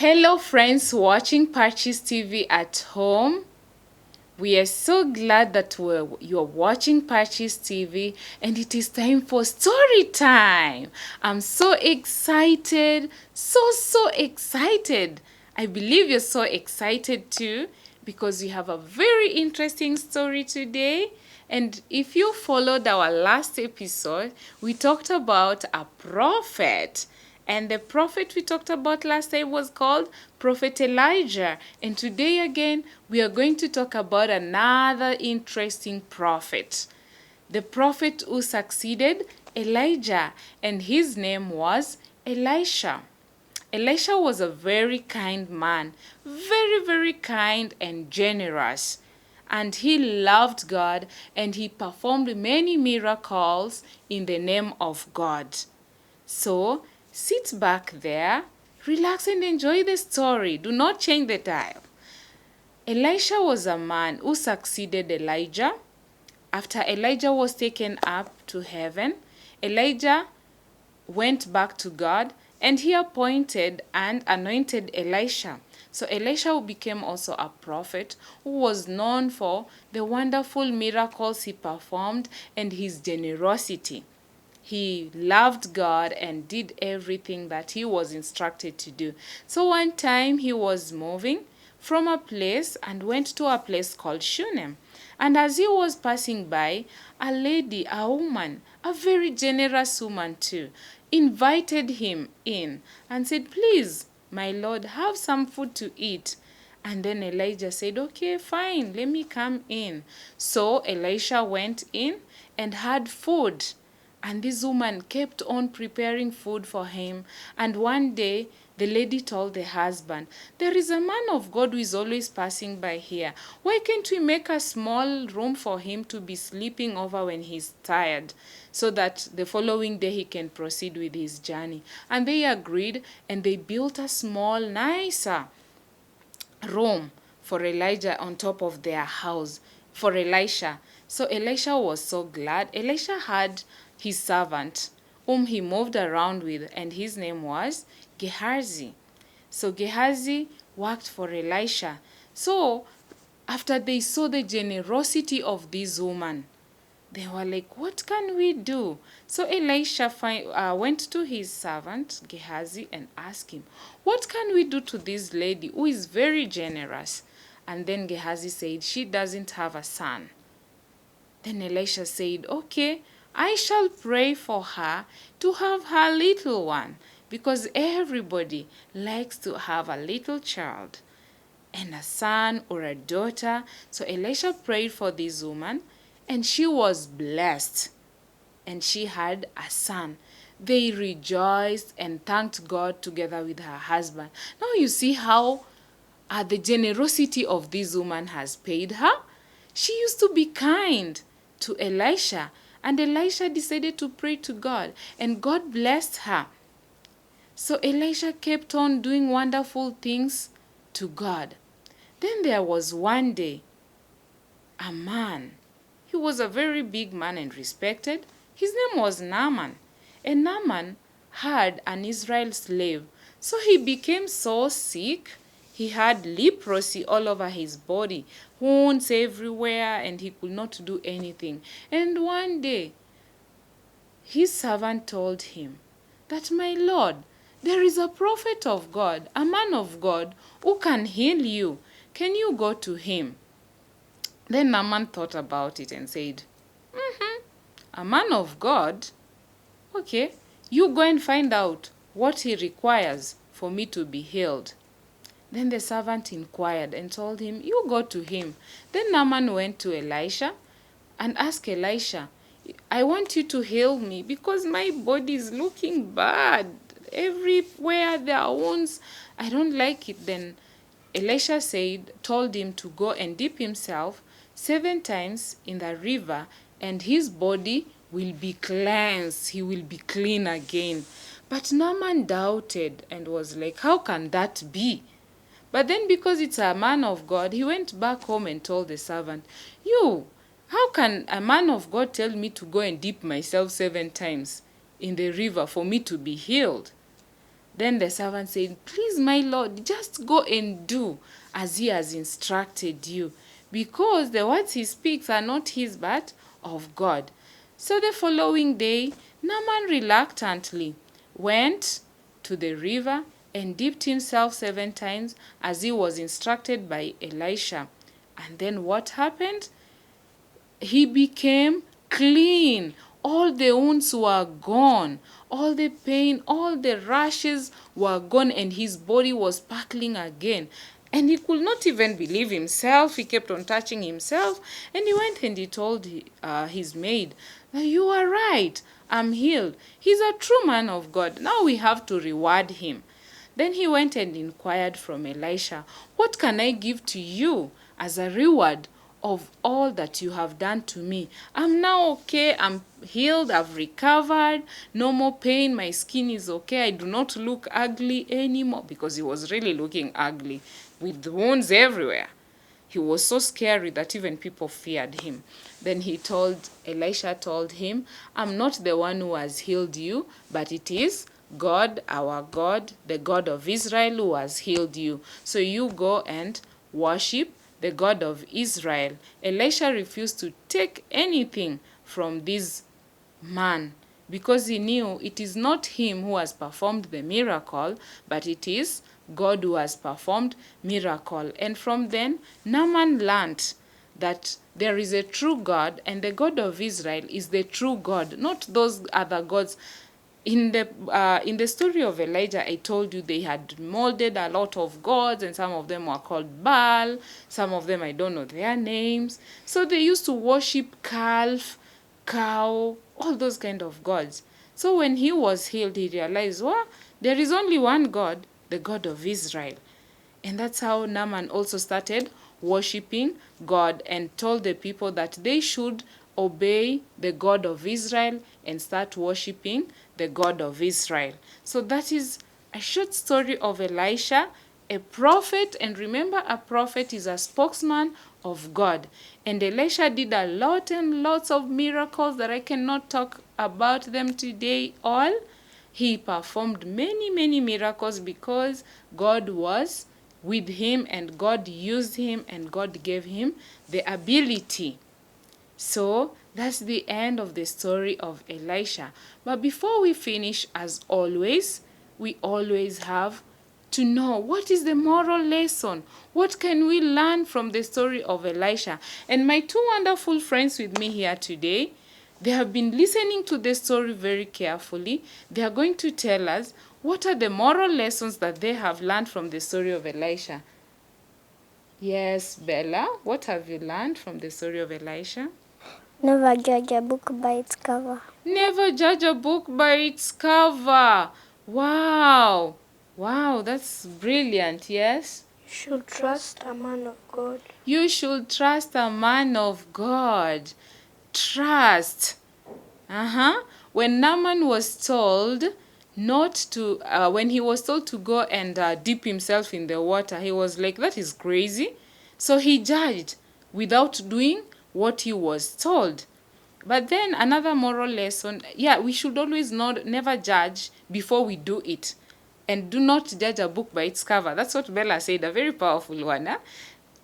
Hello friends watching PACIS TV at home. We are so glad that you're watching PACIS TV and it is time for story time. I'm so excited, so excited. I believe you're so excited too because we have a very interesting story today. And if you followed our last episode, we talked about a prophet. And the prophet we talked about last time was called Prophet Elijah. And today again, we are going to talk about another interesting prophet. The prophet who succeeded Elijah, and his name was Elisha. Elisha was a very kind man, very kind and generous. And he loved God and he performed many miracles in the name of God. So, sit back there, relax and enjoy the story. Do not change the dial. Elisha was a man who succeeded Elijah. After Elijah was taken up to heaven, Elijah went back to God and he appointed and anointed Elisha. So Elisha became also a prophet who was known for the wonderful miracles he performed and his generosity. He loved God and did everything that he was instructed to do. So one time he was moving from a place and went to a place called Shunem. And as he was passing by, a lady, a woman, a very generous woman too, invited him in and said, "Please, my Lord, have some food to eat." And then Elijah said, "Okay, fine, let me come in." So Elisha went in and had food. And this woman kept on preparing food for him. And one day, the lady told the husband, "There is a man of God who is always passing by here. Why can't we make a small room for him to be sleeping over when he's tired, so that the following day he can proceed with his journey?" And they agreed, and they built a small, nicer room for Elijah on top of their house, for Elisha. So Elisha was so glad. Elisha had his servant whom he moved around with, and his name was Gehazi. So Gehazi worked for Elisha. So after they saw the generosity of this woman, they were like, "What can we do?" So Elisha went to his servant Gehazi and asked him, "What can we do to this lady who is very generous?" And then Gehazi said, "She doesn't have a son." Then Elisha said, "Okay, I shall pray for her to have her little one, because everybody likes to have a little child and a son or a daughter." So Elisha prayed for this woman, and she was blessed, and she had a son. They rejoiced and thanked God together with her husband. Now you see how the generosity of this woman has paid her. She used to be kind to Elisha, and Elisha decided to pray to God, and God blessed her. So Elisha kept on doing wonderful things to God. Then there was one day a man. He was a very big man and respected. His name was Naaman. And Naaman had an Israel slave. So he became so sick. He had leprosy all over his body, wounds everywhere, and he could not do anything. And one day, his servant told him that, "My Lord, there is a prophet of God, a man of God, who can heal you. Can you go to him?" Then Naaman thought about it and said, "A man of God? Okay, you go and find out what he requires for me to be healed." Then the servant inquired and told him, "You go to him." Then Naaman went to Elisha and asked Elisha, "I want you to heal me because my body is looking bad. Everywhere there are wounds. I don't like it." Then Elisha told him to go and dip himself 7 times in the river, and his body will be cleansed. He will be clean again. But Naaman doubted and was like, "How can that be?" But then because it's a man of God, he went back home and told the servant, "How can a man of God tell me to go and dip myself 7 times in the river for me to be healed?" Then the servant said, "Please, my lord, just go and do as he has instructed you, because the words he speaks are not his but of God." So the following day, Naaman reluctantly went to the river and dipped himself 7 times as he was instructed by Elisha. And then what happened? He became clean. All the wounds were gone. All the pain, all the rashes were gone, and his body was sparkling again. And he could not even believe himself. He kept on touching himself. And he went and he told his maid, "You are right. I'm healed." He's a true man of God. Now we have to reward him. Then he went and inquired from Elisha, "What can I give to you as a reward of all that you have done to me? I'm now okay. I'm healed. I've recovered. No more pain. My skin is okay. I do not look ugly anymore," because he was really looking ugly with wounds everywhere. He was so scary that even people feared him. Then Elisha told him, "I'm not the one who has healed you, but it is God, our God, the God of Israel, who has healed you. So you go and worship the God of Israel." Elisha refused to take anything from this man because he knew it is not him who has performed the miracle, but it is God who has performed miracle. And from then, Naaman learned that there is a true God, and the God of Israel is the true God, not those other gods. In the story of Elijah, I told you they had molded a lot of gods, and some of them were called Baal. Some of them I don't know their names. So they used to worship calf, cow, all those kind of gods. So when he was healed, he realized, well, there is only one God, the God of Israel. And that's how Naaman also started worshiping God and told the people that they should obey the God of Israel and start worshiping the God of Israel. So that is a short story of Elisha, a prophet. And remember, a prophet is a spokesman of God. And Elisha did a lot and lots of miracles that I cannot talk about them today all. He performed many, many miracles because God was with him, and God used him, and God gave him the ability. So that's the end of the story of Elisha. But before we finish, as always, we always have to know, what is the moral lesson? What can we learn from the story of Elisha? And my two wonderful friends with me here today, they have been listening to the story very carefully. They are going to tell us what are the moral lessons that they have learned from the story of Elisha. Yes, Bella, what have you learned from the story of Elisha? Never judge a book by its cover. Never judge a book by its cover. Wow. Wow, that's brilliant, yes? You should trust a man of God. You should trust a man of God. Trust. When Naaman was told when he was told to go and dip himself in the water, he was like, that is crazy. So he judged without doing what he was told. But then another moral lesson, we should always never judge before we do it. And do not judge a book by its cover. That's what Bella said, a very powerful one.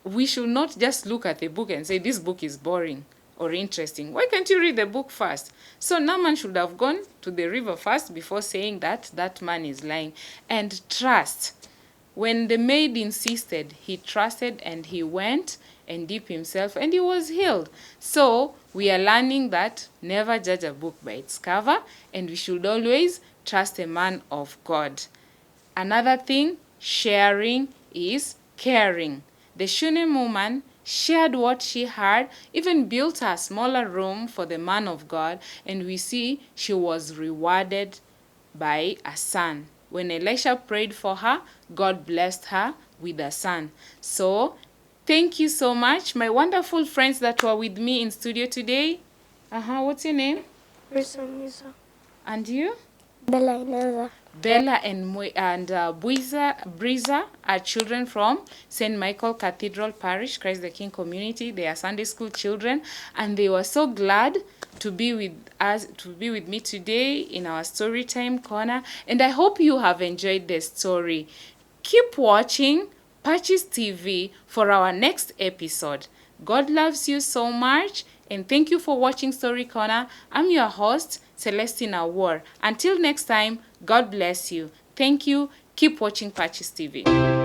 We should not just look at the book and say, this book is boring or interesting. Why can't you read the book first? So Naaman should have gone to the river first before saying that that man is lying. And trust. When the maid insisted, he trusted and he went and dipped himself and he was healed. So we are learning that never judge a book by its cover, and we should always trust a man of God. Another thing, sharing is caring. The Shunem woman shared what she had, even built a smaller room for the man of God, and we see she was rewarded by a son. When Elisha prayed for her, God blessed her with a son. So, thank you so much, my wonderful friends that were with me in studio today. What's your name? Misa. And you? Bella Ineza. Bella and Breeza are children from St. Michael Cathedral Parish, Christ the King community. They are Sunday school children, and they were so glad to be with me today in our story time corner, and I hope you have enjoyed the story. Keep watching PACIS TV for our next episode. God loves you so much, and thank you for watching Story Corner. I'm your host, Celestina War. Until next time, God bless you. Thank you. Keep watching PACIS TV.